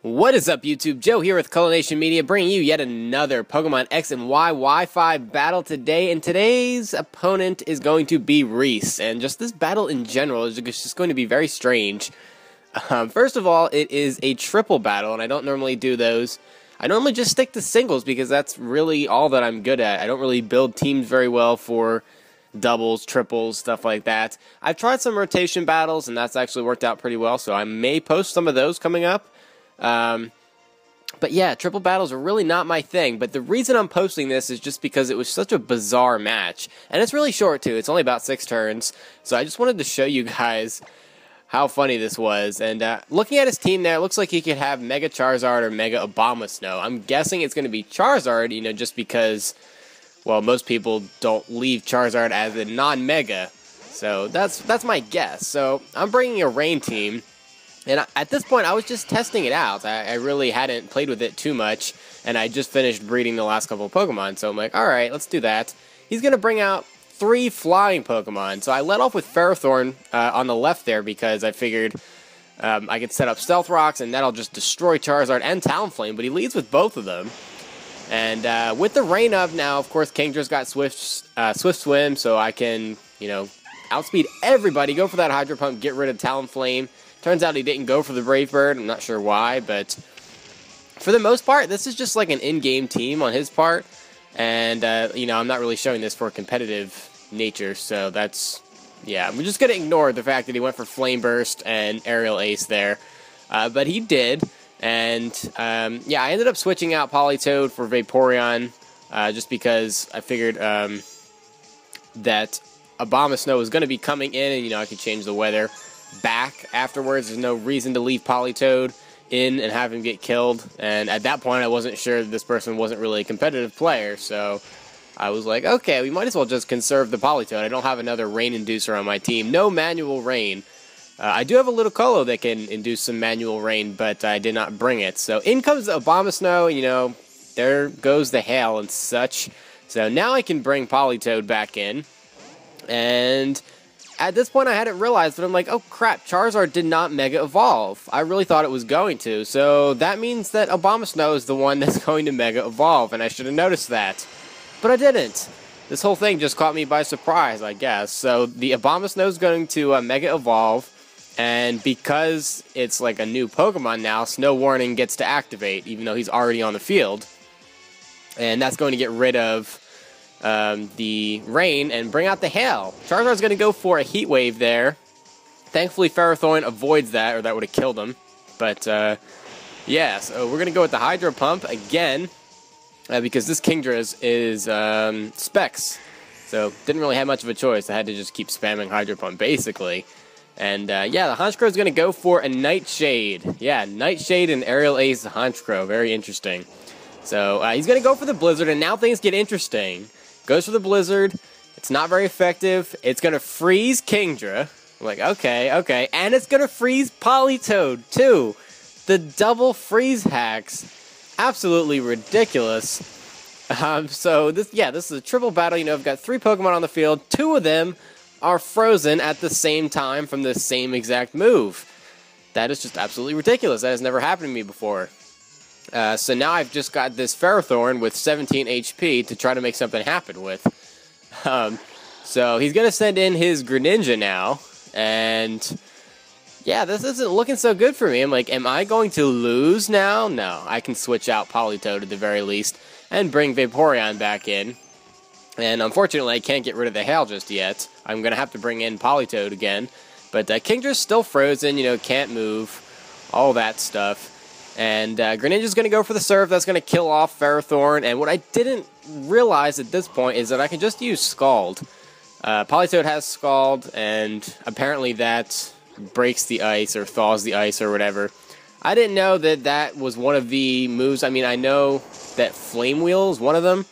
What is up, YouTube? Joe here with Culination Media, bringing you yet another Pokemon X and Y Wi-Fi battle today. And today's opponent is going to be Reese. And just this battle in general is just going to be very strange. First of all, it is a triple battle, and I don't normally do those. I normally just stick to singles because that's really all that I'm good at. I don't really build teams very well for doubles, triples, stuff like that. I've tried some rotation battles, and that's actually worked out pretty well, so I may post some of those coming up. But yeah, triple battles are really not my thing, but the reason I'm posting this is just because it was such a bizarre match, and it's really short too. It's only about 6 turns, so I just wanted to show you guys how funny this was. And looking at his team there, it looks like he could have Mega Charizard or Mega Abomasnow. I'm guessing it's going to be Charizard, you know, just because, well, most people don't leave Charizard as a non-Mega, so that's my guess. So I'm bringing a Rain team. And at this point, I was just testing it out. I really hadn't played with it too much, and I just finished breeding the last couple of Pokemon, so I'm like, alright, let's do that. He's going to bring out 3 flying Pokemon, so I let off with Ferrothorn on the left there because I figured I could set up Stealth Rocks, and that'll just destroy Charizard and Talonflame, but he leads with both of them. And with the Rain up now, of course, Kingdra's got Swift Swim, so I can, you know, outspeed everybody, go for that Hydro Pump, get rid of Talonflame. Turns out he didn't go for the Brave Bird. I'm not sure why, but for the most part, this is just like an in-game team on his part. And, you know, I'm not really showing this for competitive nature, so that's, yeah. We're just going to ignore the fact that he went for Flame Burst and Aerial Ace there. But he did, and, yeah, I ended up switching out Politoed for Vaporeon, just because I figured that Abomasnow was going to be coming in, and, you know, I could change the weather back afterwards. There's no reason to leave Politoed in and have him get killed, and at that point I wasn't sure that this person wasn't really a competitive player, so I was like, okay, we might as well just conserve the Politoed. I don't have another Rain Inducer on my team. No manual Rain. I do have a little Colo that can induce some manual Rain, but I did not bring it. So in comes the Abomasnow, you know, there goes the Hail and such. So now I can bring Politoed back in, and at this point, I hadn't realized, but I'm like, oh crap, Charizard did not Mega Evolve. I really thought it was going to, so that means that Abomasnow is the one that's going to Mega Evolve, and I should have noticed that. But I didn't. This whole thing just caught me by surprise, I guess. So the Abomasnow is going to Mega Evolve, and because it's like a new Pokemon now, Snow Warning gets to activate, even though he's already on the field. And that's going to get rid of the Rain and bring out the Hail. Charizard's going to go for a Heat Wave there. Thankfully, Ferrothorn avoids that, or that would have killed him. But, yeah, so we're going to go with the Hydro Pump again, because this Kingdra is Specs. So, didn't really have much of a choice. I had to just keep spamming Hydro Pump, basically. And, yeah, the Honchkrow is going to go for a Nightshade. Yeah, Nightshade and Aerial Ace Honchkrow. Very interesting. So, he's going to go for the Blizzard, and now things get interesting. Goes for the Blizzard. It's not very effective. It's going to freeze Kingdra. I'm like, okay. And it's going to freeze Politoed, too. The double freeze hacks. Absolutely ridiculous. So, this is a triple battle. You know, I've got 3 Pokemon on the field. 2 of them are frozen at the same time from the same exact move. That is just absolutely ridiculous. That has never happened to me before. So now I've just got this Ferrothorn with 17 HP to try to make something happen with. So he's going to send in his Greninja now, and yeah, this isn't looking so good for me. I'm like, am I going to lose now? No, I can switch out Politoed at the very least and bring Vaporeon back in. And unfortunately, I can't get rid of the Hail just yet. I'm going to have to bring in Politoed again. But Kingdra's still frozen, you know, can't move, all that stuff. And Greninja's going to go for the Surf. That's going to kill off Ferrothorn. And what I didn't realize at this point is that I can just use Scald. Politoed has Scald, and apparently that breaks the ice or thaws the ice or whatever. I didn't know that that was one of the moves. I mean, I know that Flame Wheel is one of them,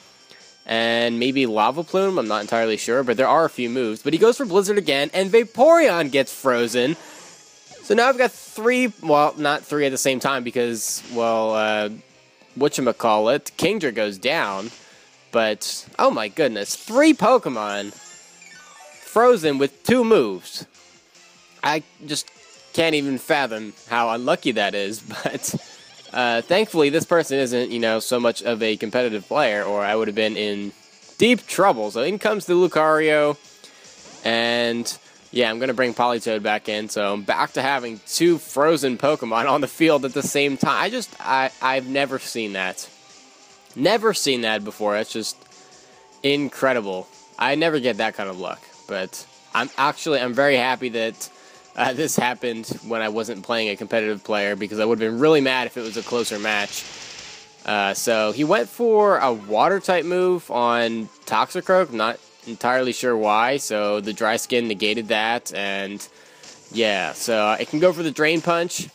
and maybe Lava Plume. I'm not entirely sure, but there are a few moves. But he goes for Blizzard again, and Vaporeon gets frozen. So now I've got 3, well, not 3 at the same time because, well, whatchamacallit, Kingdra goes down, but, oh my goodness, 3 Pokemon frozen with 2 moves. I just can't even fathom how unlucky that is, but Thankfully, this person isn't, so much of a competitive player, or I would have been in deep trouble. So in comes the Lucario, and yeah, I'm going to bring Politoed back in. So I'm back to having 2 frozen Pokemon on the field at the same time. I've never seen that. Never seen that before. It's just incredible. I never get that kind of luck. But I'm very happy that this happened when I wasn't playing a competitive player, because I would have been really mad if it was a closer match. So he went for a Water-type move on Toxicroak. Not entirely sure why. So the Dry Skin negated that. And yeah, so I can go for the Drain Punch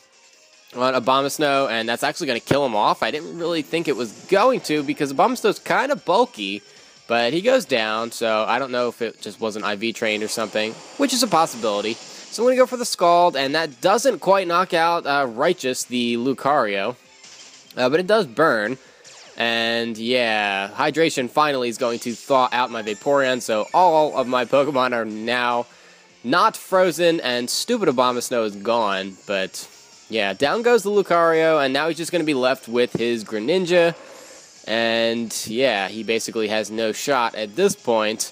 on Abomasnow, and that's actually going to kill him off. I didn't really think it was going to, because Abomasnow's kind of bulky. But he goes down, so I don't know if it just wasn't IV trained or something, which is a possibility. So I'm going to go for the Scald, and that doesn't quite knock out Righteous, the Lucario. But it does burn. And yeah, Hydration finally is going to thaw out my Vaporeon, so all of my Pokemon are now not frozen, and stupid Abomasnow is gone. But yeah, down goes the Lucario, and now he's just going to be left with his Greninja. And yeah, he basically has no shot at this point.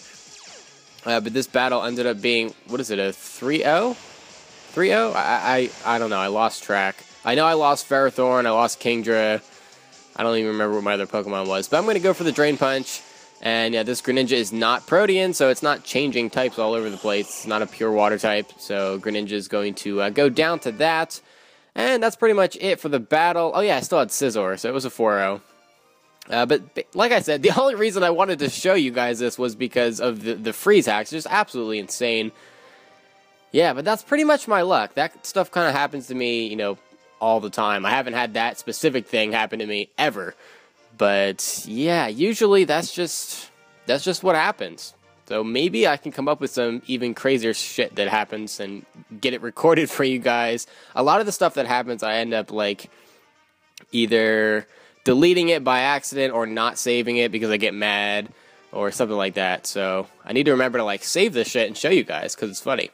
But this battle ended up being, what is it, a 3-0? 3-0? I don't know, I lost track. I know I lost Ferrothorn, I lost Kingdra. I don't even remember what my other Pokemon was. But I'm going to go for the Drain Punch. And yeah, this Greninja is not Protean, so it's not changing types all over the place. It's not a pure water type, so Greninja is going to go down to that. And that's pretty much it for the battle. Oh yeah, I still had Scizor, so it was a 4-0. But like I said, the only reason I wanted to show you guys this was because of the freeze hacks. Just absolutely insane. Yeah, but that's pretty much my luck. That stuff kind of happens to me, all the time. I haven't had that specific thing happen to me ever. But yeah, usually that's just what happens. So maybe I can come up with some even crazier shit that happens and get it recorded for you guys. A lot of the stuff that happens, I end up either deleting it by accident or not saving it because I get mad or something like that. So I need to remember to save this shit and show you guys because it's funny.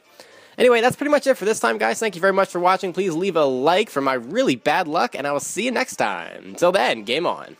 Anyway, that's pretty much it for this time, guys. Thank you very much for watching. Please leave a like for my really bad luck, and I will see you next time. Until then, game on.